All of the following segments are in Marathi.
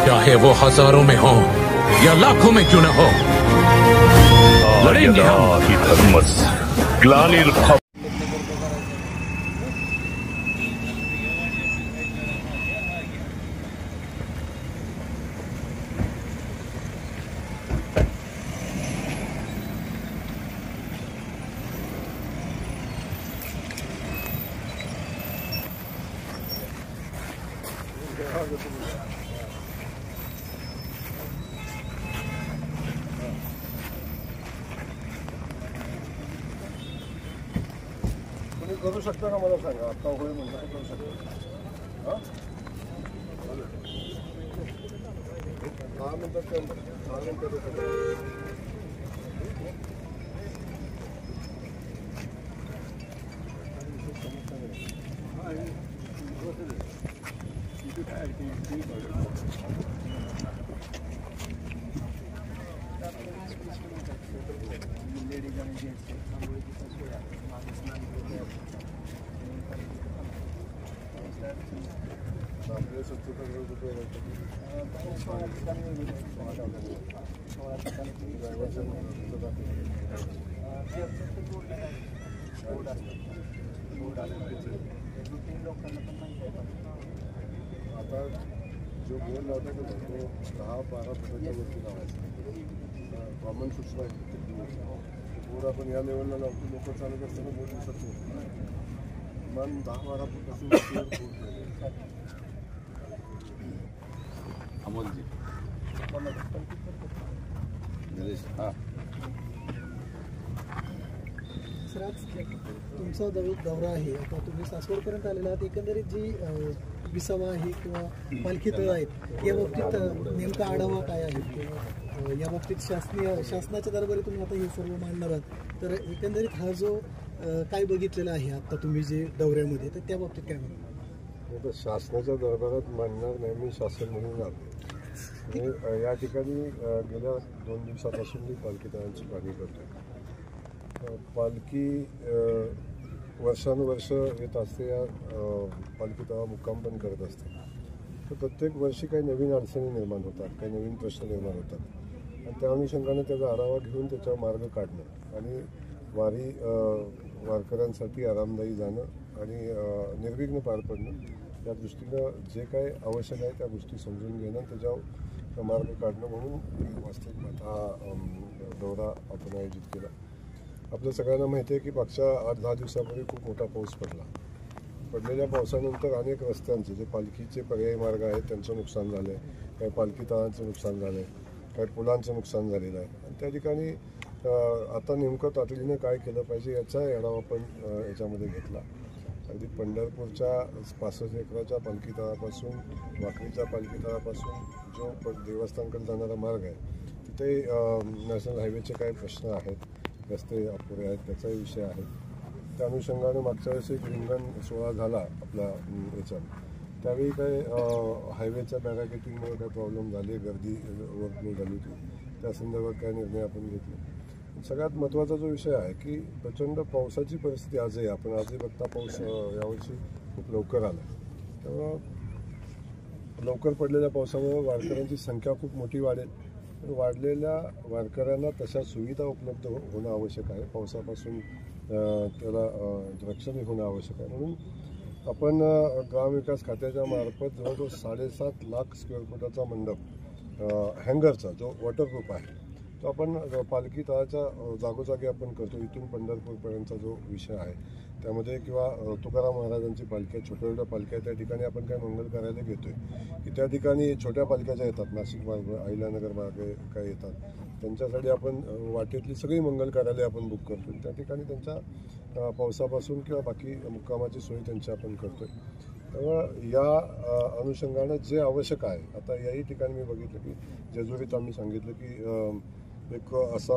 चाहे वो हजारों में हो या लाखों में क्यों न हो, लड़ेंगे हम। तुम्ही करू शकता का मला सांगा, आता होय म्हणलं तर करू शकता? हां 10 मिनिटात काय 10 मिनिटात आता जो बोर्ड लावता तो 10-12 फुटाच्या वरती लावायचा कॉमन सूचना बोर्ड आपण या लेवलला लावतो. लोक चालत असताना बोर्ड दिसत नाही, किमान 10-12 फूट असून अमोलजी हां सर, आज तुमचा दौरा आहे, आता तुम्ही सासवडपर्यंत आलेला आहात. एकंदरीत जी विसावा आहे किंवा पालखी तळ आहेत या बाबतीत नेमका आढावा काय आहे किंवा या बाबतीत शासनाच्या दरबारी तुम्ही आता हे सर्व मांडणार आहात, तर एकंदरीत हा जो काय बघितलेला आहे आता तुम्ही जे दौऱ्यामध्ये, तर त्या बाबतीत काय म्हणतो? शासनाच्या दरबारात मांडणार नाही, मी शासन म्हणून आलो. या ठिकाणी गेल्या 2 दिवसापासून मी पालखी तळांची पाहणी करतो. पालखी वर्षानुवर्ष येत असते, या पालखी तळा मुक्काम पण करत असते. तर प्रत्येक वर्षी काही नवीन अडचणी निर्माण होतात, काही नवीन प्रश्न निर्माण होतात आणि त्या अनुषंगाने त्याचा आढावा घेऊन त्याच्यावर मार्ग काढणं आणि वारी वारकऱ्यांसाठी आरामदायी जाणं आणि निर्विघ्न पार पडणं या दृष्टीनं जे काय आवश्यक आहे त्या गोष्टी समजून घेणं, त्याच्यावर मार्ग काढणं म्हणून वास्तविक हा दौरा आपण आयोजित केला. आपल्या सगळ्यांना माहिती आहे की मागच्या 8-10 दिवसापूर्वी खूप मोठा पाऊस पडला. पडलेल्या पावसानंतर अनेक रस्त्यांचे जे पालखीचे पर्यायी मार्ग आहेत त्यांचं नुकसान झालं आहे, काही पालखी तळांचं नुकसान झालं आहे, काही पुलांचं नुकसान झालेलं आहे आणि त्या ठिकाणी आता नेमकं तातडीनं काय केलं पाहिजे याचा आढावा आपण याच्यामध्ये घेतला. अगदी पंढरपूरच्या 65 एकराच्या पालखी तळापासून वाकरीच्या पालखी तळापासून जो देवस्थानकडे जाणारा मार्ग आहे तिथे नॅशनल हायवेचे काही प्रश्न आहेत, रस्ते अपुरे आहेत, त्याचाही विषय आहे. त्या अनुषंगाने मागच्या वेळेस एक रिंगण सोहळा झाला आपला याच्यात, त्यावेळी काय हायवेच्या बॅरिकेटिंगमुळे काही प्रॉब्लेम झाले, गर्दी ओव्हरफ्लो झाली होती, त्या संदर्भात काय निर्णय आपण घेतले. सगळ्यात महत्त्वाचा जो विषय आहे की प्रचंड पावसाची परिस्थिती आजही आपण आजही बघता पाऊस यावर्षी खूप लवकर आला, त्यामुळं लवकर पडलेल्या पावसामुळे वारकऱ्यांची संख्या खूप मोठी वाढेल. वाढलेल्या वारकऱ्यांना तशा सुविधा उपलब्ध होणं आवश्यक आहे, पावसापासून त्याला रक्षण होणं आवश्यक आहे. म्हणून आपण ग्रामविकास खात्याच्या मार्फत जवळजवळ 7.5 लाख स्क्वेअर फुटाचा मंडप हँगरचा जो वॉटरप्रूफ आहे तो आपण पालखी तळाच्या जागोजागी आपण करतो. इथून पंढरपूरपर्यंतचा जो विषय आहे त्यामध्ये किंवा तुकाराम महाराजांची पालख्या छोट्या छोट्या पालख्या त्या ठिकाणी आपण काही मंगल कार्यालय घेतोय की त्या ठिकाणी छोट्या पालख्याच्या येतात, नाशिक मार्ग अहिल्यानगर मार्ग काय येतात, त्यांच्यासाठी आपण वाटेतली सगळी मंगल कार्यालय आपण बुक करतो. त्या ठिकाणी त्यांच्या पावसापासून किंवा बाकी मुक्कामाची सोय त्यांची आपण करतोय. त्यामुळं या अनुषंगानं जे आवश्यक आहे आता याही ठिकाणी मी बघितलं की जेजुरीत आम्ही सांगितलं की एक असा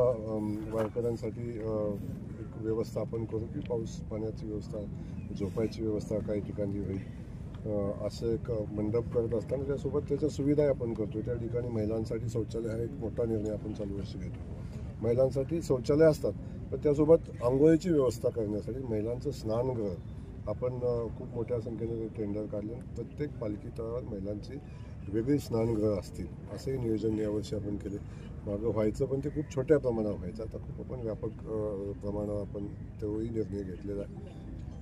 वारकऱ्यांसाठी एक व्यवस्था आपण करू की पाऊस पाण्याची व्यवस्था, झोपायची व्यवस्था काही ठिकाणी होईल, असं एक मंडप करत असताना त्यासोबत त्याच्या सुविधाही आपण करतो. त्या ठिकाणी महिलांसाठी शौचालय हा एक मोठा निर्णय आपण चालू वर्षी घेतो. महिलांसाठी शौचालय असतात पण त्यासोबत आंघोळीची व्यवस्था करण्यासाठी महिलांचं स्नानगृह आपण खूप मोठ्या संख्येने टेंडर काढले. प्रत्येक पालखी तळावर महिलांची वेगळे स्नानगृह असतील असंही नियोजन यावर्षी आपण केले. मागं व्हायचं पण ते खूप छोट्या प्रमाणावर व्हायचं, आता खूप आपण व्यापक प्रमाणावर आपण तेव्हाही निर्णय घेतलेला आहे.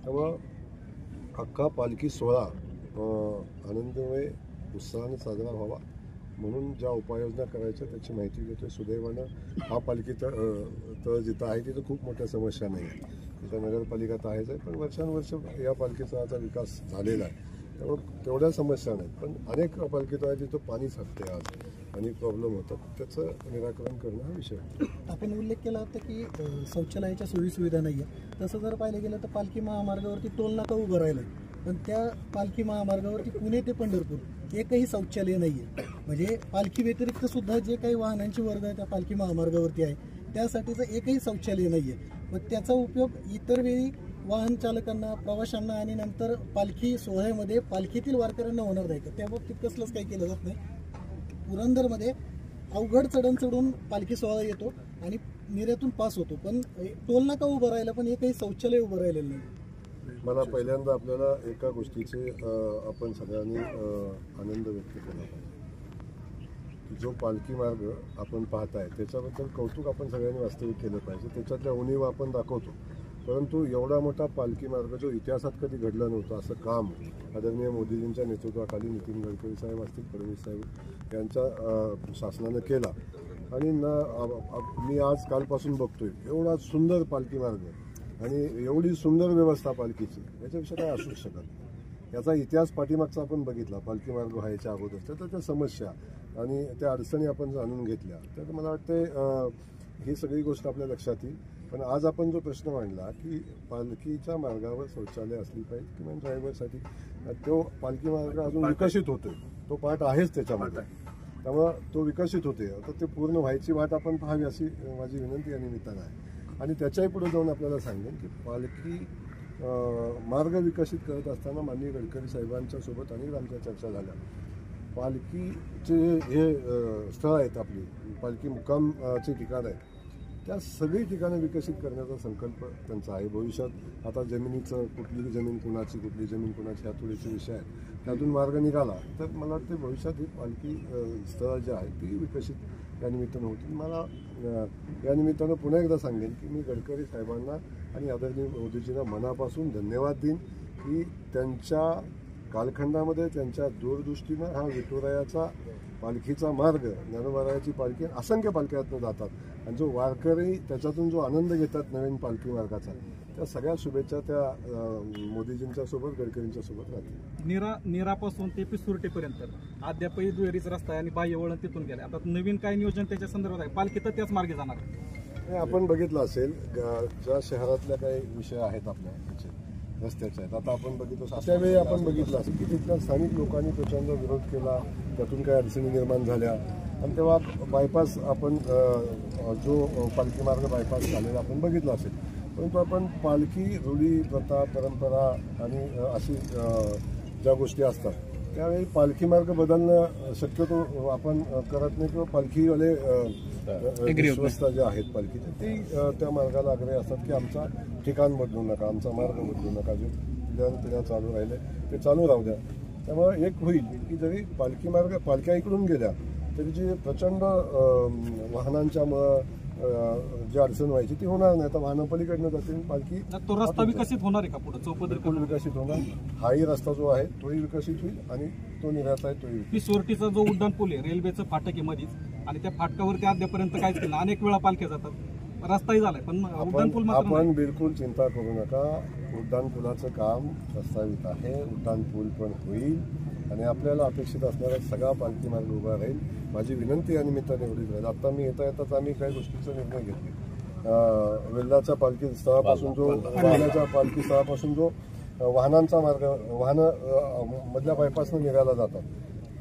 त्यामुळं अख्खा पालखी सोहळा आनंदमय उत्साहाने साजरा व्हावा म्हणून ज्या उपाययोजना करायच्या त्याची माहिती घेतोय. सुदैवानं हा पालखी तळ जिथं आहे तिथं खूप मोठ्या समस्या नाही आहे, तिथं नगरपालिका तर आहेच आहे, पण वर्षानुवर्ष या पालखीचा विकास झालेला आहे, त्यामुळे तेवढ्या समस्या नाहीत. पण अनेक पालखी तळ आहे तिथं पाणी साठते आज आणि प्रॉब्लेम होतात, त्याचं निराकरण करणं हा विषय आहे. आपण उल्लेख केला होता की शौचालयाच्या सोयीसुविधा नाही आहे. तसं जर पाहिलं गेलं तर पालखी महामार्गावरती टोल नाका उभं राहिलं आहे, पण त्या पालखी महामार्गावरती पुणे ते पंढरपूर एकही शौचालय नाही आहे. म्हणजे पालखी व्यतिरिक्त सुद्धा जे काही वाहनांची वर्ग आहे त्या पालखी महामार्गावरती आहे त्यासाठीचं एकही शौचालय नाही आहे. मग त्याचा उपयोग इतर वेळी वाहन चालकांना, प्रवाशांना आणि नंतर पालखी सोहळ्यामध्ये पालखीतील वारकऱ्यांना होणार नाही का? त्या बाबतीत कसलंच काही केलं जात नाही. पुरंदरमध्ये अवघड चढून पालखी सोहळा येतो आणि निर्यातून पास होतो, पण टोल नाका उभं राहिलं पण एकही शौचालय उभं राहिलेलं नाही. मला पहिल्यांदा आपल्याला एका गोष्टीचे आपण सगळ्यांनी आनंद व्यक्त केला पाहिजे. जो पालखी मार्ग आपण पाहताय त्याच्याबद्दल कौतुक आपण सगळ्यांनी वास्तविक केलं पाहिजे. त्याच्यातल्या उणीव आपण दाखवतो, परंतु एवढा मोठा पालखी मार्ग जो इतिहासात कधी घडलं नव्हतं असं काम आदरणीय मोदीजींच्या नेतृत्वाखाली नितीन गडकरी साहेब असतील, फडणवीस साहेब यांच्या शासनानं केला. आणि मी आज कालपासून बघतोय एवढा सुंदर पालखी मार्ग आणि एवढी सुंदर व्यवस्था पालखीची, याच्याविषयी काय असूच शकत. याचा इतिहास पाठीमागचा आपण बघितला पालखी मार्ग व्हायच्या अगोदर, तर त्या समस्या आणि त्या अडचणी आपण जाणून घेतल्या. तर मला वाटतं ही सगळी गोष्ट आपल्या लक्षात येईल. पण आज आपण जो प्रश्न मांडला की पालखीच्या मार्गावर शौचालय असली पाहिजे किंवा ड्रायव्हरसाठी, तो पालखी मार्ग अजून विकसित होतोय, तो पार्ट आहेच त्याच्यामध्ये, त्यामुळं तो विकसित होते. आता ते पूर्ण व्हायची वाट आपण पाहावी अशी माझी विनंती या निमित्तानं आहे. आणि त्याच्याही पुढे जाऊन आपल्याला सांगेन की पालखी मार्ग विकसित करत असताना माननीय गडकरी साहेबांच्या सोबत अनेक आमच्या चर्चा झाल्या. पालखीचे हे स्थळ आहेत, आपली पालखी मुक्कामचे ठिकाण आहे, त्या सगळी ठिकाणं विकसित करण्याचा संकल्प त्यांचा आहे. भविष्यात आता जमिनीचं कुठली जमीन कुणाची, कुठली जमीन कुणाची ह्या थोडेसे विषय आहेत, त्यातून मार्ग निघाला तर मला वाटतं भविष्यात ही पालखी स्थळं जी आहेत ती विकसित या निमित्तानं होतील. मला या निमित्तानं पुन्हा एकदा सांगेन की मी गडकरी साहेबांना आणि आदरणीय मोदीजींना मनापासून धन्यवाद देईन की त्यांच्या कालखंडामध्ये त्यांच्या दूरदृष्टीनं हा विठुरायाचा पालखीचा मार्ग, ज्ञानोबारायाची पालखी असंख्य पालख्यातून जातात आणि जो वारकरी त्याच्यातून जो आनंद घेतात नवीन पालखी मार्गाचा, त्या सगळ्या शुभेच्छा त्या मोदीजींच्या सोबत गडकरींच्या सोबत राहतील. नीरापासून ते पिसुर्टीपर्यंत अद्यापही दुहेरीच रस्ता आहे आणि बाह्य वळण तिथून गेले. आता नवीन काय नियोजन त्याच्या संदर्भात आहे? पालखी तर त्याच मार्गे जाणार. आपण बघितलं असेल ज्या शहरातल्या काही विषय आहेत आपल्या रस्त्याचे आहेत, आता आपण बघितलं त्यावेळी आपण बघितलं असेल की तिथल्या स्थानिक लोकांनी प्रचंड विरोध केला, त्यातून काही अडचणी निर्माण झाल्या आणि तेव्हा बायपास आपण जो पालखी मार्ग बायपास झालेला आपण बघितला असेल. परंतु आपण पालखी रूढी, प्रथा, परंपरा आणि अशी ज्या गोष्टी असतात त्यावेळी पालखी मार्ग बदलणं शक्यतो आपण करत नाही, किंवा पालखीवाले विश्वस्त जे आहेत पालखीचे ते त्या मार्गाला आग्रही असतात की आमचा ठिकाण बदलू नका, आमचा मार्ग बदलू नका, जे पिढ्या चालू राहिले ते चालू राहू द्या. त्यामुळे एक होईल की जरी पालखी मार्ग पालख्या इकडून गेल्या तरी जी प्रचंड वाहनांच्यामुळं जी अडचण व्हायची ती होणार नाही. आता वाहनं पलीकडनं जातील, पालखी तो रस्ता विकसित होणार आहे का पुढे? चौपदरी विकसित होणार, हाही रस्ता जो आहे तोही विकसित होईल आणि तो निर्यात आहे तोही. पिसोर्टीचा जो उड्डाण पूल आहे, रेल्वेचं फाटक आहे मध्येच, आणि त्या फाटकावरती अद्यापर्यंत काहीच केलं. अनेक वेळा पालख्या जातात, रस्ताही झालाय पण उड्डाण पूल मात्र आपण बिलकुल चिंता करू नका. उड्डाण पुलाचं काम प्रस्तावित आहे, उड्डाण पूल पण होईल आणि आपल्याला अपेक्षित असणारा सगळा पालखी मार्ग उभा राहील. माझी विनंती या निमित्ताने एवढीच राहील. आता मी येताच आम्ही काही गोष्टीचा निर्णय घेतले. वेल्हाच्या पालखी स्थळापासून जो वाहनाच्या पालखी स्थळापासून जो वाहनांचा मार्ग, वाहनं मधल्या बायपासनं निघायला जातात,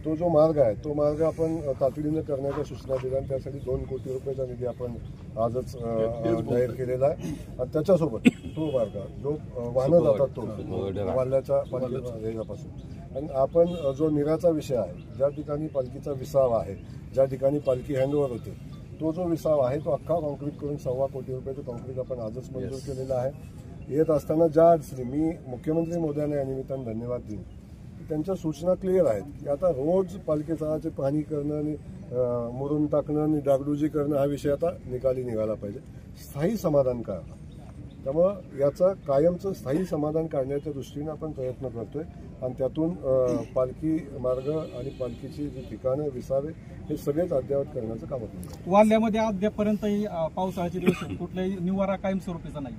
तो जो मार्ग आहे तो मार्ग आपण तातडीनं करण्याच्या सूचना दिल्या आणि त्यासाठी 2 कोटी रुपयाचा निधी आपण आजच जाहीर केलेला आहे. आणि त्याच्यासोबत तो मार्ग जो वाहनं जातात तो वाल्याच्या पालखीपासून, आणि आपण जो निराचा विषय आहे, ज्या ठिकाणी पालखीचा विसावा आहे, ज्या ठिकाणी पालखी हँडओव्हर होते, तो जो विसावा आहे तो अख्खा कॉन्क्रीट करून 1.25 कोटी रुपयाचं कॉन्क्रीट आपण आजच मंजूर केलेलं आहे. येत असताना ज्या अडचणी, मी मुख्यमंत्री महोदयांना या निमित्तानं धन्यवाद देईन त्यांच्या सूचना क्लिअर आहेत की आता रोज पालखी स्थळाचे पाहणी करणं आणि मुरुम टाकणं आणि डागडुजी करणं हा विषय आता निकाली निघाला पाहिजे. स्थायी समाधान करा. त्यामुळं याचा कायमचं स्थायी समाधान काढण्याच्या दृष्टीने आपण प्रयत्न करतोय आणि त्यातून पालखी मार्ग आणि पालखीची जी ठिकाणं विसावे हे सगळेच अद्ययावत करण्याचं काम होतं. वाल्ह्यामध्ये अद्यापर्यंतही पावसाळ्याचे दिवस कुठलाही निवारा कायमस्वरूपीचा नाही.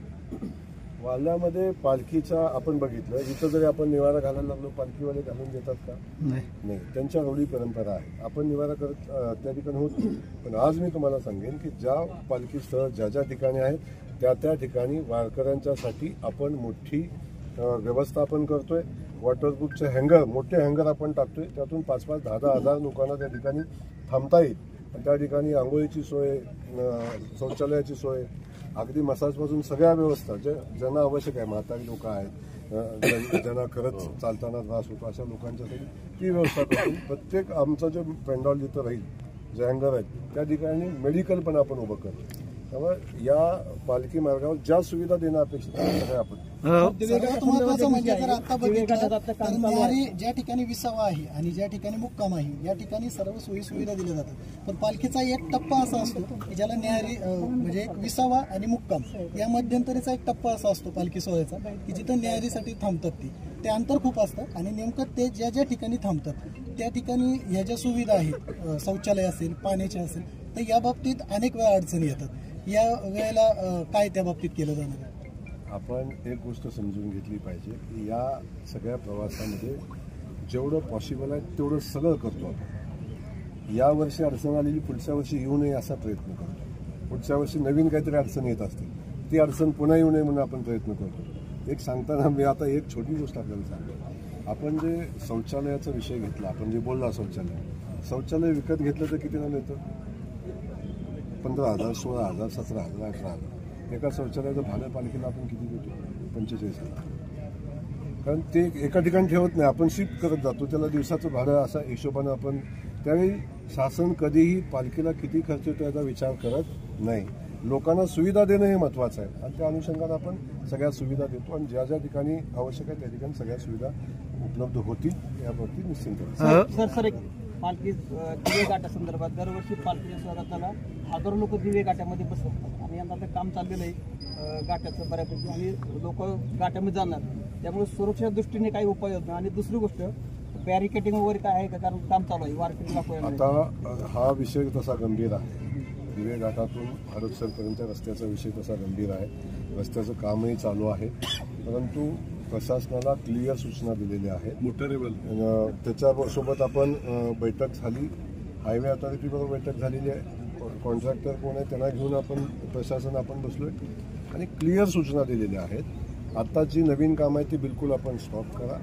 वाल्ह्यामध्ये पालखीचा आपण बघितलं, इथं जरी आपण निवारा घालायला लागलो पालखीवाले घालून देतात का? नाही. त्यांच्या रूढी परंपरा आहे. आपण निवारा करत त्या ठिकाणी होत. पण आज मी तुम्हाला सांगेन की ज्या पालखी स्थळ ज्या ज्या ठिकाणी आहेत त्या ठिकाणी वारकऱ्यांच्यासाठी आपण मोठी व्यवस्था आपण करतोय. वॉटरप्रूफचे हँगर, मोठे हँगर आपण टाकतोय. त्यातून 5,000 10,000 लोकांना त्या ठिकाणी थांबता येईल. त्या ठिकाणी आंघोळीची सोय, शौचालयाची सोय, अगदी मसाजपासून सगळ्या व्यवस्था ज्यांना आवश्यक आहे, म्हातारी लोक आहेत, ज्यांना खरंच चालताना त्रास होतो अशा लोकांच्यासाठी ती व्यवस्था करून प्रत्येक आमचं जे पेंडॉल जिथं राहील, जे हँगर आहेत त्या ठिकाणी मेडिकल पण आपण उभं करतो. त्यामुळे या पालखी मार्गावर ज्या सुविधा देणं अपेक्षित आहे सगळ्या आपण. सगळ्यात महत्त्वाचं म्हणजे जर आता बघितलं तर न्यारी ज्या ठिकाणी विसावा आहे आणि ज्या ठिकाणी मुक्काम आहे या ठिकाणी सर्व सोयी सुविधा दिल्या जातात. पण पालखीचा एक टप्पा असा असतो की ज्याला न्यारी म्हणजे एक विसावा आणि मुक्काम या मध्यंतरीचा एक टप्पा असा असतो पालखी सोहळ्याचा की जिथं न्यारीसाठी थांबतात ते अंतर खूप असतं आणि नेमकं ते ज्या ज्या ठिकाणी थांबतात त्या ठिकाणी ह्या ज्या सुविधा आहेत, शौचालय असेल, पाण्याचे असेल, तर या बाबतीत अनेक वेळा अडचणी येतात. या वेळेला काय त्या बाबतीत केलं जाणार? आपण एक गोष्ट समजून घेतली पाहिजे की या सगळ्या प्रवासामध्ये जेवढं पॉसिबल आहे तेवढं सगळं करतो आपण. यावर्षी अडचण आलेली पुढच्या वर्षी येऊ नये असा प्रयत्न करतो. पुढच्या वर्षी नवीन काहीतरी अडचण येत असते, ती अडचण पुन्हा येऊ नये म्हणून आपण प्रयत्न करतो. एक सांगताना मी आता एक छोटी गोष्ट आपल्याला सांगतो. आपण जे शौचालयाचा विषय घेतला, आपण जे बोलला शौचालय विकत घेतलं तर कितीला मिळतं? 15,000, 16,000, 17,000, 18,000. एका शौचालयाचं भाडं पालिकेला आपण किती देतो? 45,000. कारण ते एका ठिकाणी ठेवत नाही, आपण शिफ्ट करत जातो. त्याला दिवसाचं भाडं असा हिशोबानं आपण, त्यावेळी शासन कधीही पालखीला किती खर्च येतो याचा विचार करत नाही. लोकांना सुविधा देणं हे महत्त्वाचं आहे आणि त्या अनुषंगाने आपण सगळ्या सुविधा देतो आणि ज्या ज्या ठिकाणी आवश्यक आहे त्या ठिकाणी सगळ्या सुविधा उपलब्ध होतील याबाबतीत निश्चित. सर पालखी दिवे घाटासंदर्भात दरवर्षी पालखीच्या स्वागताला हजारो लोक दिवे घाटामध्ये बसतात आणि यंदा आता काम चाललेलं आहे घाटाचं बऱ्यापैकी आणि लोक घाटामध्ये जाणार, त्यामुळे सुरक्षेच्या दृष्टीने काही उपाययोजना. आणि दुसरी गोष्ट बॅरिकेटिंग वगैरे काय आहे का? कारण काम चालू आहे वारकरी. आता हा विषय तसा गंभीर आहे. दिवे घाटातून हडपसरपर्यंत रस्त्याचा विषय तसा गंभीर आहे. रस्त्याचं कामही चालू आहे, परंतु प्रशासनाला क्लिअर सूचना दिलेल्या आहेत. त्याच्यासोबत आपण बैठक झाली, हायवे अथॉरिटीबरोबर बैठक झालेली आहे. कॉन्ट्रॅक्टर कोण आहे त्यांना घेऊन आपण प्रशासन आपण बसलोय आणि क्लिअर सूचना दिलेल्या आहेत. आता जी नवीन कामं आहे ती बिलकुल आपण स्टॉप करा.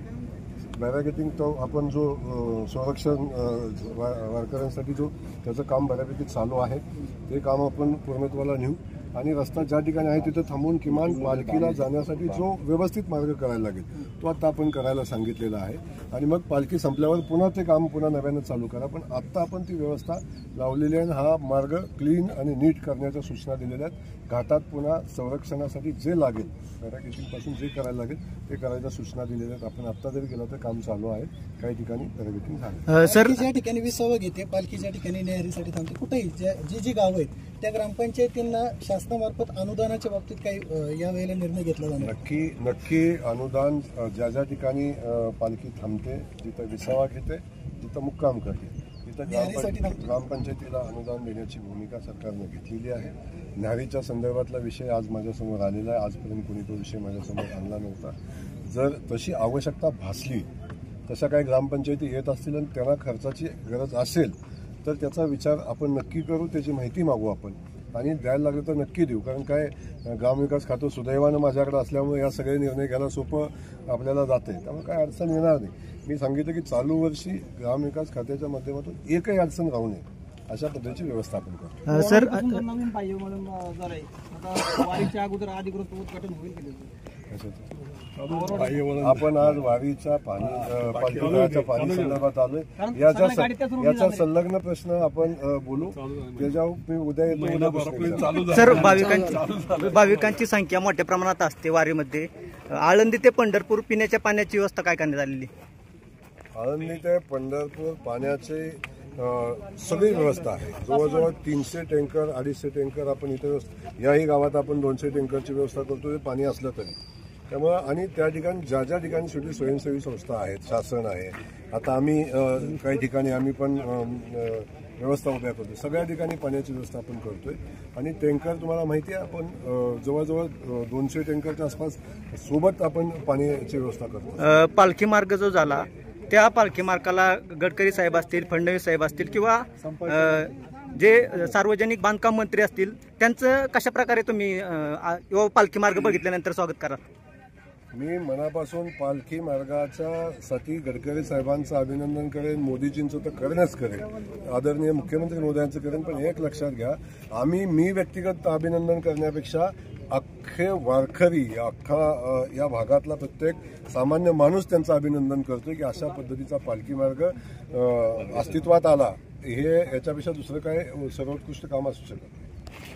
बॅरिकेटिंग तो आपण जो संरक्षण वारकऱ्यांसाठी जो त्याचं काम बऱ्यापैकी चालू आहे ते काम आपण पूर्णत्वाला नेऊ आणि रस्ता ज्या ठिकाणी आहे तिथं थांबून किमान पालखीला जाण्यासाठी जो व्यवस्थित मार्ग करायला लागेल तो आता आपण करायला सांगितलेला आहे. आणि मग पालखी संपल्यावर पुन्हा ते काम पुन्हा नव्यानं चालू करा. पण आत्ता आपण ती व्यवस्था लावलेली आहे. हा मार्ग क्लीन आणि नीट करण्याच्या सूचना दिलेल्या आहेत. घाटात पुन्हा संरक्षणासाठी जे लागेल, बॅरिकेटिंगपासून जे करायला लागेल ते करायच्या सूचना दिलेल्या आहेत. आपण आत्ता जरी गेलो तर काम चालू आहे. काही ठिकाणी बॅरिकेटिंग झालं. सर ज्या ठिकाणी विसावा घेते पालखी, ज्या ठिकाणी न्याहारीसाठी थांबते, कुठेही जी गावं आहेत त्या ग्रामपंचायतींना शासनामार्फत अनुदानाच्या बाबतीत काही यावेळेला निर्णय घेतला जाणार? नक्की अनुदान ज्या ज्या ठिकाणी पालखी थांबते, जिथं विसावा घेते, जिथं मुक्काम करते, तिथं ग्रामपंचायतीला अनुदान देण्याची भूमिका सरकारने घेतलेली आहे. न्याहारीच्या संदर्भातला विषय आज माझ्यासमोर आलेला आहे. आजपर्यंत कोणी तो विषय माझ्यासमोर आणला नव्हता. जर तशी आवश्यकता भासली, तशा काही ग्रामपंचायती येत असतील आणि त्यांना खर्चाची गरज असेल तर त्याचा विचार आपण नक्की करू. त्याची माहिती मागू आपण आणि द्यायला लागलं तर नक्की देऊ. कारण काय, ग्रामविकास खातं सुदैवानं माझ्याकडे असल्यामुळे या सगळे निर्णय घ्यायला सोपं आपल्याला जाते. त्यामुळे काय अडचण येणार नाही. मी सांगितलं की चालू वर्षी ग्रामविकास खात्याच्या माध्यमातून एकही अडचण राहू नये अशा पद्धतीची व्यवस्था आपण करतो. सर नवीन पाहिजे म्हणून जर आहे आता वारीच्या अगोदर अधिकृत उद्घाटन होईल. आपण आज वारीच्या पालखीच्या पाणी संदर्भात आलोय. याचा संलग्न प्रश्न आपण बोलू. त्याच्यावर मी उद्या येतो. सर भाविकांची संख्या मोठ्या प्रमाणात असते वारीमध्ये. आळंदी ते पंढरपूर पिण्याच्या पाण्याची व्यवस्था काय करण्यात आलेली? आळंदी ते पंढरपूर पाण्याची सगळी व्यवस्था आहे. जवळजवळ 300 टँकर 250 टँकर आपण इथे याही गावात आपण 200 टँकरची व्यवस्था करतो पाणी असलं तरी. त्यामुळं आणि त्या ठिकाणी ज्या ज्या ठिकाणी शेवटी स्वयंसेवी संस्था आहेत, शासन आहे, आता आम्ही काही ठिकाणी आम्ही पण व्यवस्था उभ्या करतो. सगळ्या ठिकाणी पाण्याची व्यवस्था आपण करतोय आणि टँकर तुम्हाला माहिती आहे आपण जवळजवळ 200 टँकरच्या आसपास सोबत आपण पाण्याची व्यवस्था करतो. पालखी मार्ग जो झाला त्या पालखी मार्गाला गडकरी साहेब असतील, फडणवीस साहेब असतील किंवा जे सार्वजनिक बांधकाम मंत्री असतील त्यांचं कशा प्रकारे तुम्ही पालखी मार्ग बघितल्यानंतर स्वागत करा? मी मनापासून पालखी मार्गाच्या साठी गडकरी साहेबांचं अभिनंदन करेन, मोदीजींचं तर करेनच करेन, आदरणीय मुख्यमंत्री मोदयांचं करेन. पण एक लक्षात घ्या, मी व्यक्तिगत अभिनंदन करण्यापेक्षा अख्खे वारकरी अख्खा या भागातला प्रत्येक सामान्य माणूस त्यांचं अभिनंदन करतोय की अशा पद्धतीचा पालखी मार्ग अस्तित्वात आला. हे याच्यापेक्षा दुसरं काय सर्वोत्कृष्ट काम असू शकत.